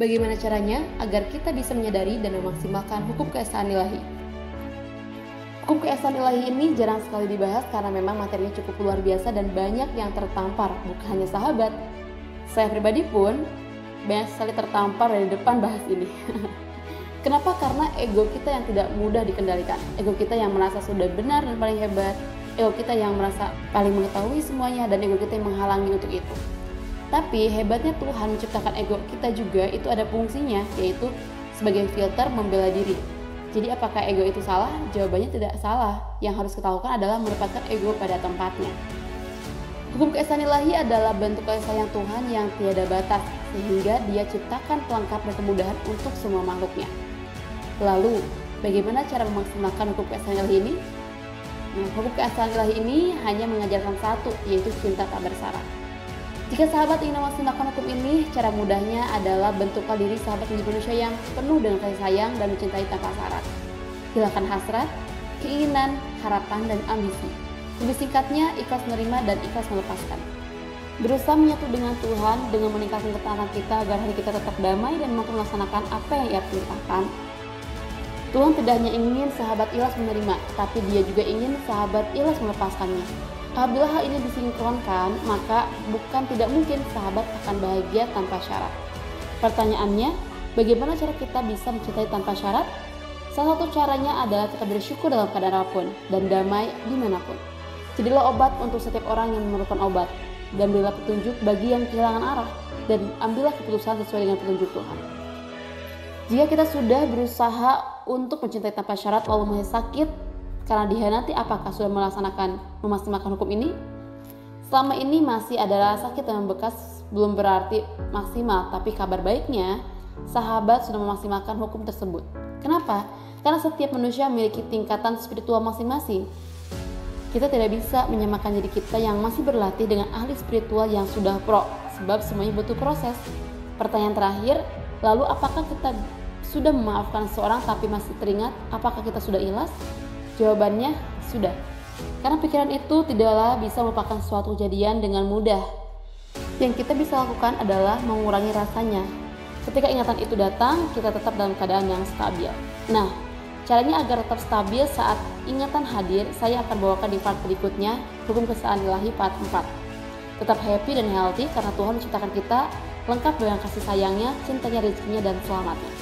Bagaimana caranya agar kita bisa menyadari dan memaksimalkan hukum keesaan ilahi? Hukum keesaan ilahi ini jarang sekali dibahas karena memang materinya cukup luar biasa dan banyak yang tertampar, bukan hanya sahabat. Saya pribadi pun banyak sekali tertampar dari depan bahas ini. Kenapa? Karena ego kita yang tidak mudah dikendalikan. Ego kita yang merasa sudah benar dan paling hebat. Ego kita yang merasa paling mengetahui semuanya, dan ego kita yang menghalangi untuk itu. Tapi hebatnya Tuhan menciptakan ego kita juga itu ada fungsinya, yaitu sebagai filter membela diri. Jadi apakah ego itu salah? Jawabannya tidak salah. Yang harus kita lakukan adalah menempatkan ego pada tempatnya. Hukum keesaan ilahi adalah bentuk kasih sayang Tuhan yang tiada batas, sehingga Dia ciptakan pelengkap dan kemudahan untuk semua makhluknya. Lalu, bagaimana cara memaksimalkan hukum keesaan ilahi ini? Hukum keesaan ilahi ini hanya mengajarkan satu, yaitu cinta tak bersyarat. Jika sahabat ingin memaksimalkan hukum ini, cara mudahnya adalah bentukkan diri sahabat menjadi manusia yang penuh dengan kasih sayang dan mencintai tanpa syarat. Hilangkan hasrat, keinginan, harapan, dan ambisi. Lebih singkatnya, ikhlas menerima dan ikhlas melepaskan. Berusaha menyatu dengan Tuhan dengan meningkatkan ketaatan kita agar hati kita tetap damai dan mampu melaksanakan apa yang Ia perintahkan. Tuhan tidak hanya ingin sahabat ikhlas menerima, tapi Dia juga ingin sahabat ikhlas melepaskannya. Apabila hal ini disinkronkan, maka bukan tidak mungkin sahabat akan bahagia tanpa syarat. Pertanyaannya, bagaimana cara kita bisa mencintai tanpa syarat? Salah satu caranya adalah tetap bersyukur dalam keadaan apapun dan damai dimanapun. Jadilah obat untuk setiap orang yang memerlukan obat, dan berilah petunjuk bagi yang kehilangan arah, dan ambillah keputusan sesuai dengan petunjuk Tuhan. Jika kita sudah berusaha untuk mencintai tanpa syarat lalu masih sakit karena dihianati, apakah sudah memaksimalkan hukum ini? Selama ini masih ada sakit yang membekas, belum berarti maksimal, tapi kabar baiknya sahabat sudah memaksimalkan hukum tersebut. Kenapa? Karena setiap manusia memiliki tingkatan spiritual masing-masing. Kita tidak bisa menyamakan diri kita yang masih berlatih dengan ahli spiritual yang sudah pro, sebab semuanya butuh proses. Pertanyaan terakhir, lalu apakah kita sudah memaafkan seseorang tapi masih teringat apakah kita sudah ikhlas? Jawabannya sudah. Karena pikiran itu tidaklah bisa melupakan suatu kejadian dengan mudah. Yang kita bisa lakukan adalah mengurangi rasanya. Ketika ingatan itu datang, kita tetap dalam keadaan yang stabil. Nah, caranya agar tetap stabil saat ingatan hadir, saya akan bawakan di part berikutnya, hukum keesaan ilahi part 4. Tetap happy dan healthy karena Tuhan menciptakan kita lengkap dengan kasih sayangnya, cintanya, rezekinya, dan selamatnya.